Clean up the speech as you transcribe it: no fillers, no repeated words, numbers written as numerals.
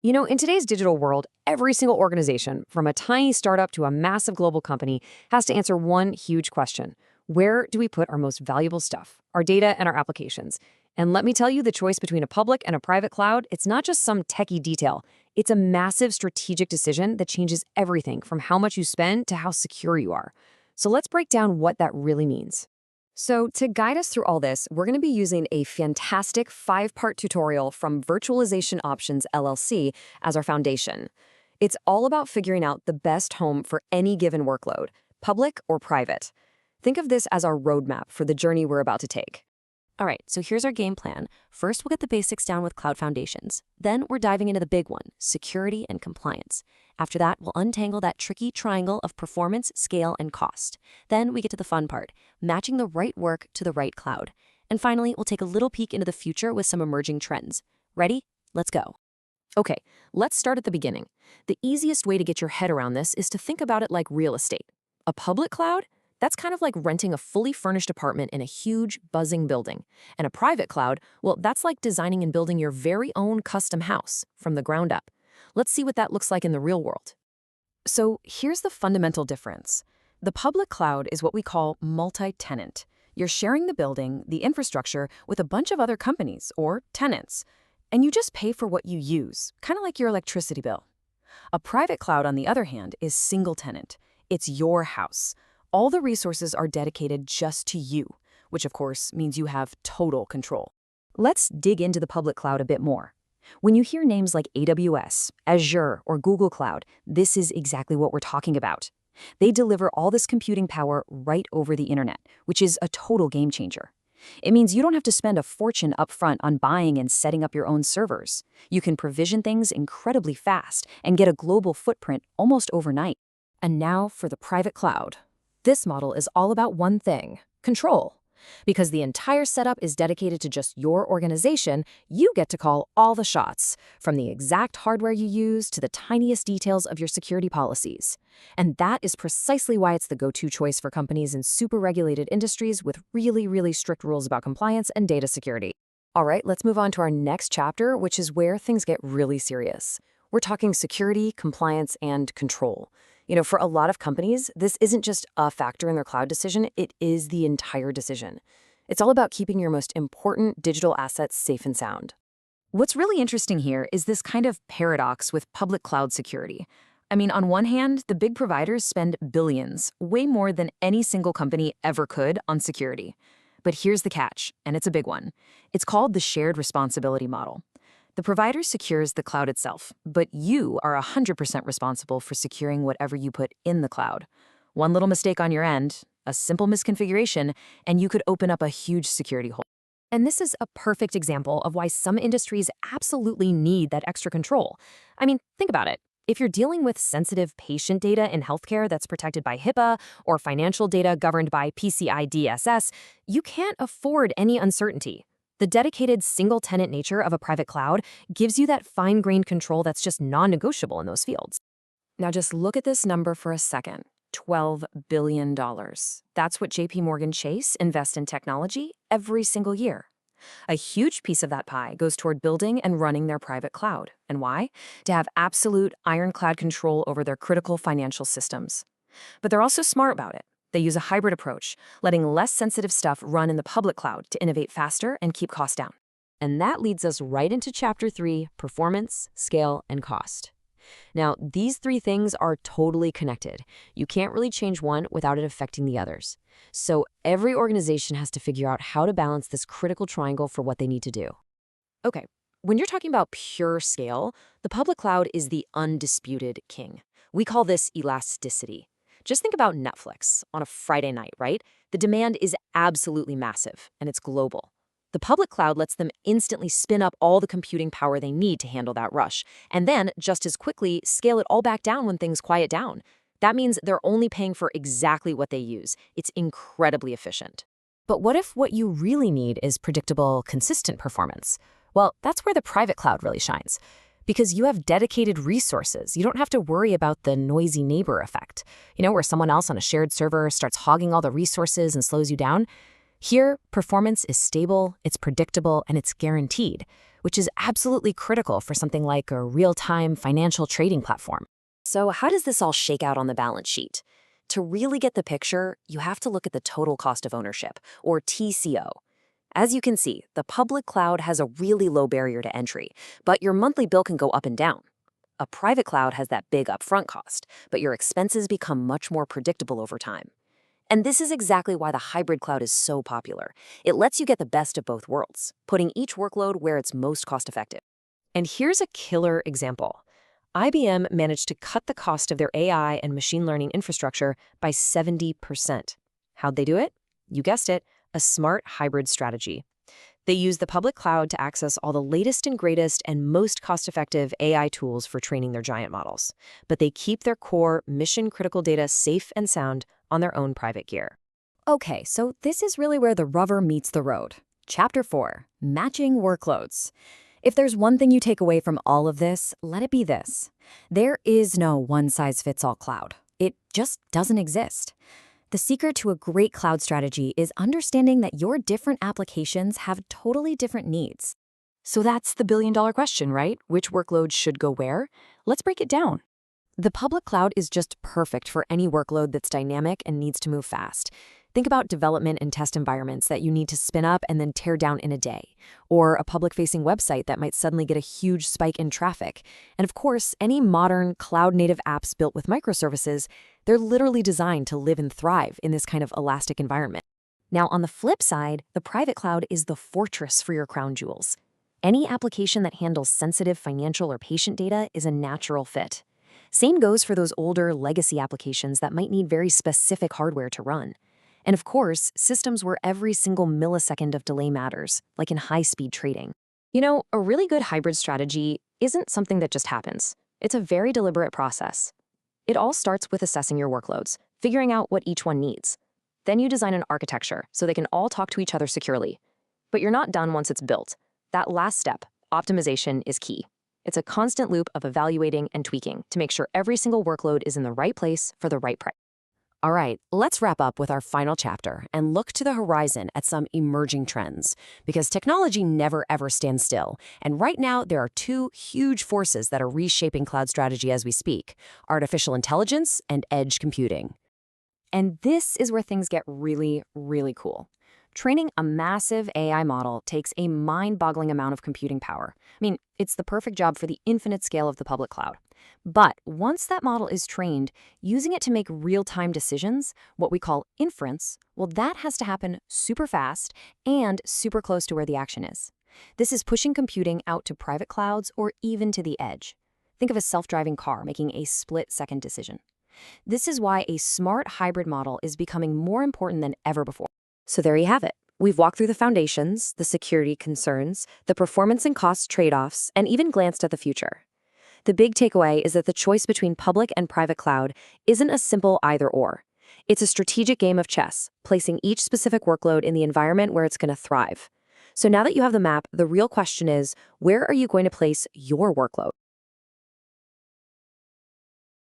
In today's digital world, every single organization, from a tiny startup to a massive global company, has to answer one huge question. Where do we put our most valuable stuff, our data and our applications? And let me tell you, the choice between a public and a private cloud, it's not just some techie detail. It's a massive strategic decision that changes everything from how much you spend to how secure you are. So let's break down what that really means. So to guide us through all this, we're going to be using a fantastic 5-part tutorial from Virtualization Options LLC as our foundation. It's all about figuring out the best home for any given workload, public or private. Think of this as our roadmap for the journey we're about to take. All right, so here's our game plan. First, we'll get the basics down with cloud foundations. Then we're diving into the big one, security and compliance. After that, we'll untangle that tricky triangle of performance, scale, and cost. Then we get to the fun part, matching the right work to the right cloud. And finally, we'll take a little peek into the future with some emerging trends. Ready? Let's go. Okay, let's start at the beginning. The easiest way to get your head around this is to think about it like real estate. A public cloud? That's kind of like renting a fully furnished apartment in a huge, buzzing building. And a private cloud, well, that's like designing and building your very own custom house from the ground up. Let's see what that looks like in the real world. So here's the fundamental difference. The public cloud is what we call multi-tenant. You're sharing the building, the infrastructure, with a bunch of other companies or tenants. And you just pay for what you use, kind of like your electricity bill. A private cloud, on the other hand, is single tenant. It's your house. All the resources are dedicated just to you, which of course means you have total control. Let's dig into the public cloud a bit more. When you hear names like AWS, Azure, or Google Cloud, this is exactly what we're talking about. They deliver all this computing power right over the internet, which is a total game changer. It means you don't have to spend a fortune upfront on buying and setting up your own servers. You can provision things incredibly fast and get a global footprint almost overnight. And now for the private cloud. This model is all about one thing, control. Because the entire setup is dedicated to just your organization, you get to call all the shots, from the exact hardware you use to the tiniest details of your security policies. And that is precisely why it's the go-to choice for companies in super regulated industries with really, really strict rules about compliance and data security. All right, let's move on to our next chapter, which is where things get really serious. We're talking security, compliance, and control. For a lot of companies, this isn't just a factor in their cloud decision, it is the entire decision. It's all about keeping your most important digital assets safe and sound. What's really interesting here is this kind of paradox with public cloud security. On one hand, the big providers spend billions, way more than any single company ever could, on security. But here's the catch, and it's a big one. It's called the shared responsibility model. The provider secures the cloud itself, but you are 100% responsible for securing whatever you put in the cloud. One little mistake on your end, a simple misconfiguration, and you could open up a huge security hole. And this is a perfect example of why some industries absolutely need that extra control. Think about it. If you're dealing with sensitive patient data in healthcare that's protected by HIPAA or financial data governed by PCI DSS, you can't afford any uncertainty. The dedicated single-tenant nature of a private cloud gives you that fine-grained control that's just non-negotiable in those fields. Now just look at this number for a second. $12 billion. That's what JP Morgan Chase invests in technology every single year. A huge piece of that pie goes toward building and running their private cloud. And why? To have absolute ironclad control over their critical financial systems. But they're also smart about it. They use a hybrid approach, letting less sensitive stuff run in the public cloud to innovate faster and keep costs down. And that leads us right into Chapter 3, performance, scale, and cost. Now, these three things are totally connected. You can't really change one without it affecting the others. So every organization has to figure out how to balance this critical triangle for what they need to do. Okay, when you're talking about pure scale, the public cloud is the undisputed king. We call this elasticity. Just think about Netflix on a Friday night, right? The demand is absolutely massive, and it's global. The public cloud lets them instantly spin up all the computing power they need to handle that rush, and then, just as quickly, scale it all back down when things quiet down. That means they're only paying for exactly what they use. It's incredibly efficient. But what if what you really need is predictable, consistent performance? Well, that's where the private cloud really shines. Because you have dedicated resources, you don't have to worry about the noisy neighbor effect, where someone else on a shared server starts hogging all the resources and slows you down. Here, performance is stable, it's predictable, and it's guaranteed, which is absolutely critical for something like a real-time financial trading platform. So how does this all shake out on the balance sheet? To really get the picture, you have to look at the total cost of ownership, or TCO. As you can see, the public cloud has a really low barrier to entry, but your monthly bill can go up and down. A private cloud has that big upfront cost, but your expenses become much more predictable over time. And this is exactly why the hybrid cloud is so popular. It lets you get the best of both worlds, putting each workload where it's most cost-effective. And here's a killer example. IBM managed to cut the cost of their AI and machine learning infrastructure by 70%. How'd they do it? You guessed it, a smart hybrid strategy. They use the public cloud to access all the latest and greatest and most cost-effective AI tools for training their giant models. But they keep their core mission-critical data safe and sound on their own private gear. Okay, so this is really where the rubber meets the road. Chapter 4, Matching Workloads. If there's one thing you take away from all of this, let it be this. There is no one-size-fits-all cloud. It just doesn't exist. The secret to a great cloud strategy is understanding that your different applications have totally different needs. So that's the billion-dollar question, right? Which workloads should go where? Let's break it down. The public cloud is just perfect for any workload that's dynamic and needs to move fast. Think about development and test environments that you need to spin up and then tear down in a day, or a public-facing website that might suddenly get a huge spike in traffic. And of course, any modern cloud-native apps built with microservices, they're literally designed to live and thrive in this kind of elastic environment. Now, on the flip side, the private cloud is the fortress for your crown jewels. Any application that handles sensitive financial or patient data is a natural fit. Same goes for those older legacy applications that might need very specific hardware to run. And of course, systems where every single millisecond of delay matters, like in high-speed trading. You know, a really good hybrid strategy isn't something that just happens. It's a very deliberate process. It all starts with assessing your workloads, figuring out what each one needs. Then you design an architecture so they can all talk to each other securely. But you're not done once it's built. That last step, optimization, is key. It's a constant loop of evaluating and tweaking to make sure every single workload is in the right place for the right price. All right, let's wrap up with our final chapter and look to the horizon at some emerging trends, because technology never ever stands still. And right now, there are two huge forces that are reshaping cloud strategy as we speak: artificial intelligence and edge computing. And this is where things get really, really cool. Training a massive AI model takes a mind-boggling amount of computing power. I mean, it's the perfect job for the infinite scale of the public cloud. But once that model is trained, using it to make real-time decisions, what we call inference, well, that has to happen super fast and super close to where the action is. This is pushing computing out to private clouds or even to the edge. Think of a self-driving car making a split-second decision. This is why a smart hybrid model is becoming more important than ever before. So there you have it. We've walked through the foundations, the security concerns, the performance and cost trade-offs, and even glanced at the future. The big takeaway is that the choice between public and private cloud isn't a simple either-or. It's a strategic game of chess, placing each specific workload in the environment where it's going to thrive. So now that you have the map, the real question is, where are you going to place your workload?